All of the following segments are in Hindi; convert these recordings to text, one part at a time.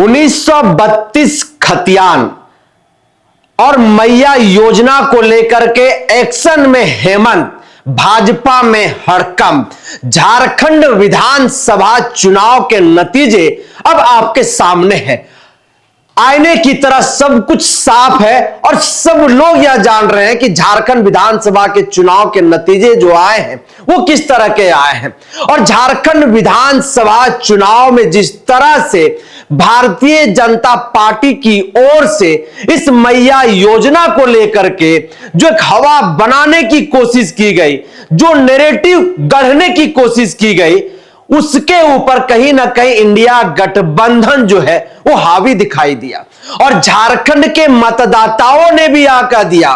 1932 खतियान और मैया योजना को लेकर के एक्शन में हेमंत, भाजपा में हड़कंप। झारखंड विधानसभा चुनाव के नतीजे अब आपके सामने हैं। आईने की तरह सब कुछ साफ है और सब लोग यह जान रहे हैं कि झारखंड विधानसभा के चुनाव के नतीजे जो आए हैं वो किस तरह के आए हैं। और झारखंड विधानसभा चुनाव में जिस तरह से भारतीय जनता पार्टी की ओर से इस मैया योजना को लेकर के जो एक हवा बनाने की कोशिश की गई, जो नैरेटिव गढ़ने की कोशिश की गई, उसके ऊपर कहीं ना कहीं इंडिया गठबंधन जो है वो हावी दिखाई दिया। और झारखंड के मतदाताओं ने भी कह दिया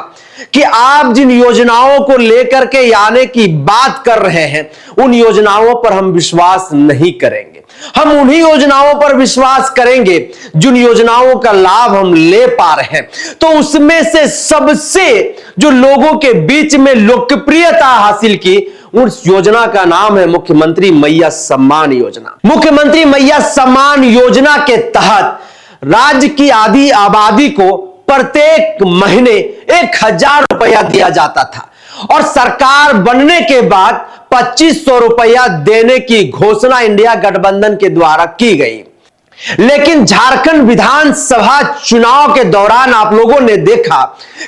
कि आप जिन योजनाओं को लेकर के आने की बात कर रहे हैं उन योजनाओं पर हम विश्वास नहीं करेंगे। हम उन्हीं योजनाओं पर विश्वास करेंगे जिन योजनाओं का लाभ हम ले पा रहे हैं। तो उसमें से सबसे जो लोगों के बीच में लोकप्रियता हासिल की, उस योजना का नाम है मुख्यमंत्री मैया सम्मान योजना। मुख्यमंत्री मैया सम्मान योजना के तहत राज्य की आधी आबादी को प्रत्येक महीने 1000 रुपया दिया जाता था और सरकार बनने के बाद 2500 रुपया देने की घोषणा इंडिया गठबंधन के द्वारा की गई। लेकिन झारखंड विधानसभा चुनाव के दौरान आप लोगों ने देखा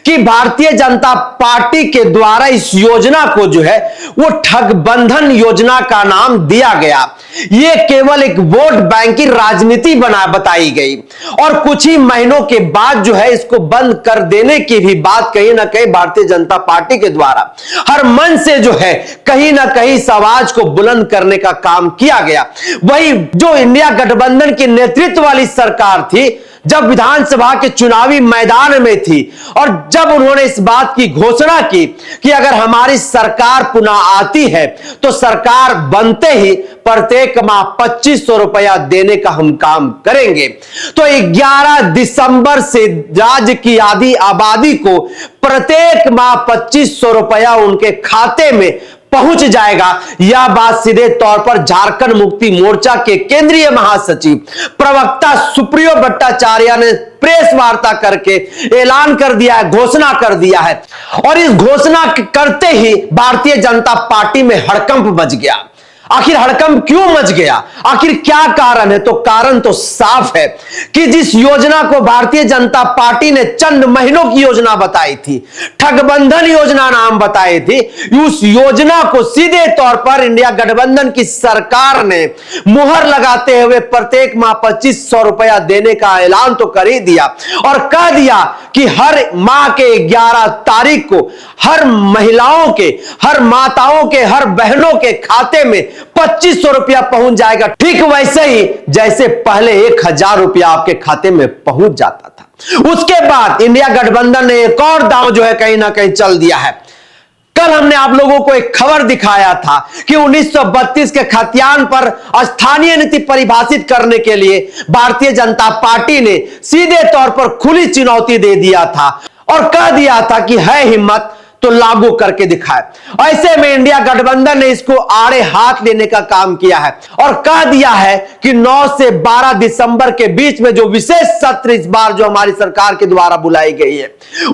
कि भारतीय जनता पार्टी के द्वारा इस योजना को जो है वो ठगबंधन योजना का नाम दिया गया। ये केवल एक वोट बैंक की राजनीति बताई गई और कुछ ही महीनों के बाद जो है इसको बंद कर देने की भी बात कहीं ना कहीं भारतीय जनता पार्टी के द्वारा हर मन से जो है कहीं ना कहीं इस आवाज को बुलंद करने का काम किया गया। वही जो इंडिया गठबंधन की नेतृत्व वाली सरकार थी, जब विधानसभा के चुनावी मैदान में थी और जब उन्होंने इस बात की घोषणा की कि अगर हमारी सरकार पुनः आती है तो सरकार बनते ही प्रत्येक माह 2500 रुपया देने का हम काम करेंगे। तो 11 दिसंबर से राज्य की आधी आबादी को प्रत्येक माह 2500 रुपया उनके खाते में पहुंच जाएगा। यह बात सीधे तौर पर झारखंड मुक्ति मोर्चा के केंद्रीय महासचिव प्रवक्ता सुप्रियो भट्टाचार्य ने प्रेस वार्ता करके ऐलान कर दिया है, घोषणा कर दिया है। और इस घोषणा करते ही भारतीय जनता पार्टी में हड़कंप मच गया। आखिर हड़कंप क्यों मच गया, आखिर क्या कारण है? तो कारण तो साफ है कि जिस योजना को भारतीय जनता पार्टी ने चंद महीनों की योजना बताई थी, ठगबंधन योजना नाम बताई थी, उस योजना को सीधे तौर पर इंडिया गठबंधन की सरकार ने मुहर लगाते हुए प्रत्येक माह 2500 रुपया देने का ऐलान तो कर ही दिया और कह दिया कि हर माह के 11 तारीख को हर महिलाओं के, हर माताओं के, हर बहनों के खाते में 2500 रुपया पहुंच जाएगा। ठीक वैसे ही जैसे पहले 1000 रुपया आपके खाते में पहुंच जाता था। उसके बाद इंडिया गठबंधन ने एक और दांव जो है कहीं ना कहीं चल दिया है। कल हमने आप लोगों को एक खबर दिखाया था कि 1932 के खतियान पर स्थानीय नीति परिभाषित करने के लिए भारतीय जनता पार्टी ने सीधे तौर पर खुली चुनौती दे दिया था और कह दिया था कि है हिम्मत तो लागू करके दिखाए। ऐसे में इंडिया गठबंधन ने इसको आड़े हाथ लेने का काम किया है और कह दिया है कि 9 से 12 दिसंबर के बीच में जो विशेष सत्र इस बार जो हमारी सरकार के द्वारा बुलाई गई है,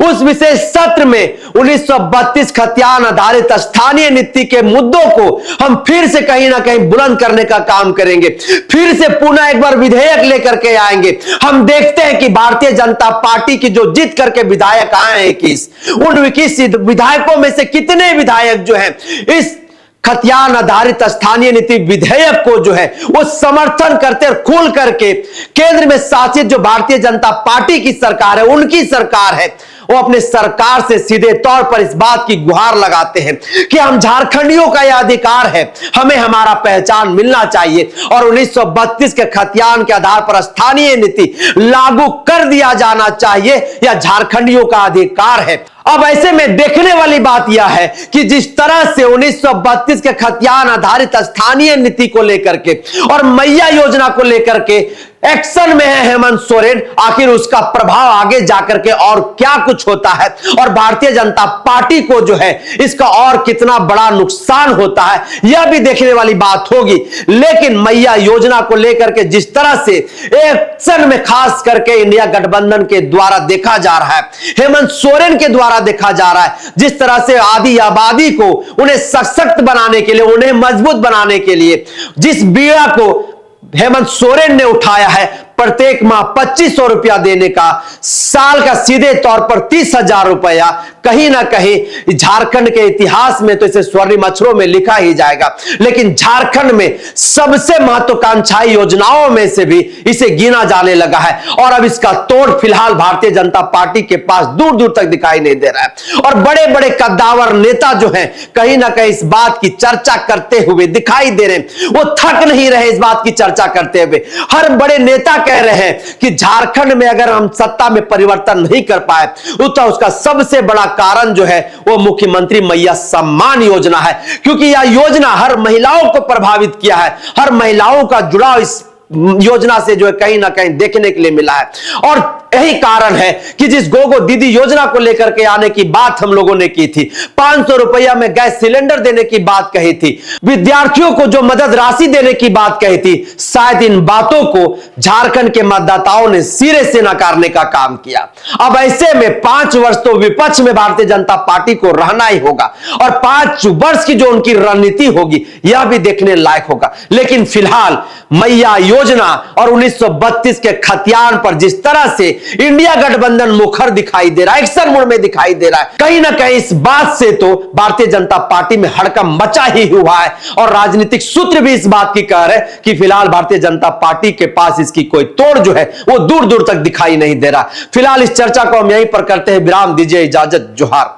उस विशेष सत्र में 1932 खतियान आधारित स्थानीय नीति के मुद्दों को हम फिर से कहीं ना कहीं बुलंद करने का काम करेंगे। फिर से पुनः एक बार विधेयक लेकर के आएंगे। हम देखते हैं कि भारतीय जनता पार्टी की जो जीत करके विधायक आए हैं 21, उन 21 विधायकों में से कितने विधायक जो हैं इस खतियान आधारित स्थानीय नीति विधेयक को जो है वो समर्थन करते और खुल करके केंद्र में शासित जो भारतीय जनता पार्टी की सरकार है, उनकी सरकार है, वो अपने सरकार से सीधे तौर पर इस बात की गुहार लगाते हैं कि हम झारखंडियों का यह अधिकार है, हमें हमारा पहचान मिलना चाहिए और 1932 के खतियान के आधार पर स्थानीय नीति लागू कर दिया जाना चाहिए, यह झारखंडियों का अधिकार है। अब ऐसे में देखने वाली बात यह है कि जिस तरह से 1932 के खतियान आधारित स्थानीय नीति को लेकर के और मैया योजना को लेकर के एक्शन में है हेमंत सोरेन। आखिर उसका प्रभाव आगे जाकर के और क्या कुछ होता है और भारतीय जनता पार्टी को जो है इसका और कितना बड़ा नुकसान होता है, यह भी देखने वाली बात होगी। लेकिन मैया योजना को लेकर के जिस तरह से एक्शन में खास करके इंडिया गठबंधन के द्वारा देखा जा रहा है, हेमंत सोरेन के द्वारा देखा जा रहा है, जिस तरह से आदि आबादी को उन्हें सशक्त बनाने के लिए, उन्हें मजबूत बनाने के लिए जिस बीड़ा को हेमंत सोरेन ने उठाया है, प्रत्येक माह 2500 रुपया देने का, साल का सीधे तौर पर 30,000 रुपया, कहीं ना कहीं झारखंड के इतिहास में तो इसे स्वर्णिम अक्षरों में लिखा ही जाएगा। लेकिन झारखंड में सबसे महत्वाकांक्षी योजनाओं में से भी इसे गिना जाने लगा है और अब इसका तोड़ फिलहाल भारतीय जनता पार्टी के पास दूर दूर तक दिखाई नहीं दे रहा है। और बड़े बड़े कद्दावर नेता जो हैं कहीं ना कहीं इस बात की चर्चा करते हुए दिखाई दे रहे हैं, वो थक नहीं रहे इस बात की चर्चा करते हुए। हर बड़े नेता कह रहे हैं कि झारखंड में अगर हम सत्ता में परिवर्तन नहीं कर पाए तो उसका सबसे बड़ा कारण जो है वो मुख्यमंत्री मैया सम्मान योजना है, क्योंकि यह योजना हर महिलाओं को प्रभावित किया है। हर महिलाओं का जुड़ाव इस योजना से जो है कहीं ना कहीं देखने के लिए मिला है। और यही कारण है कि जिस गोगो दीदी योजना को लेकर के आने की बात हम लोगों ने की थी, 500 रुपया में गैस सिलेंडर देने की बात कही थी, विद्यार्थियों को जो मदद राशि देने की बात कही थी, शायद इन बातों को झारखंड के मतदाताओं ने सिरे से नकारने का काम किया। अब ऐसे में 5 वर्ष तो विपक्ष में भारतीय जनता पार्टी को रहना ही होगा और 5 वर्ष की जो उनकी रणनीति होगी यह भी देखने लायक होगा। लेकिन फिलहाल मैया योजना और 1932 के खतियान पर जिस तरह से इंडिया गठबंधन मुखर दिखाई दे रहा है, एक्शन मोड में दिखाई दे रहा है, कहीं ना कहीं इस बात से तो भारतीय जनता पार्टी में हड़कंप मचा ही हुआ है। और राजनीतिक सूत्र भी इस बात की कह रहे हैं कि फिलहाल भारतीय जनता पार्टी के पास इसकी कोई तोड़ जो है वो दूर दूर तक दिखाई नहीं दे रहा। फिलहाल इस चर्चा को हम यहीं पर करते हैं विराम, दीजिए इजाजत, जोहार।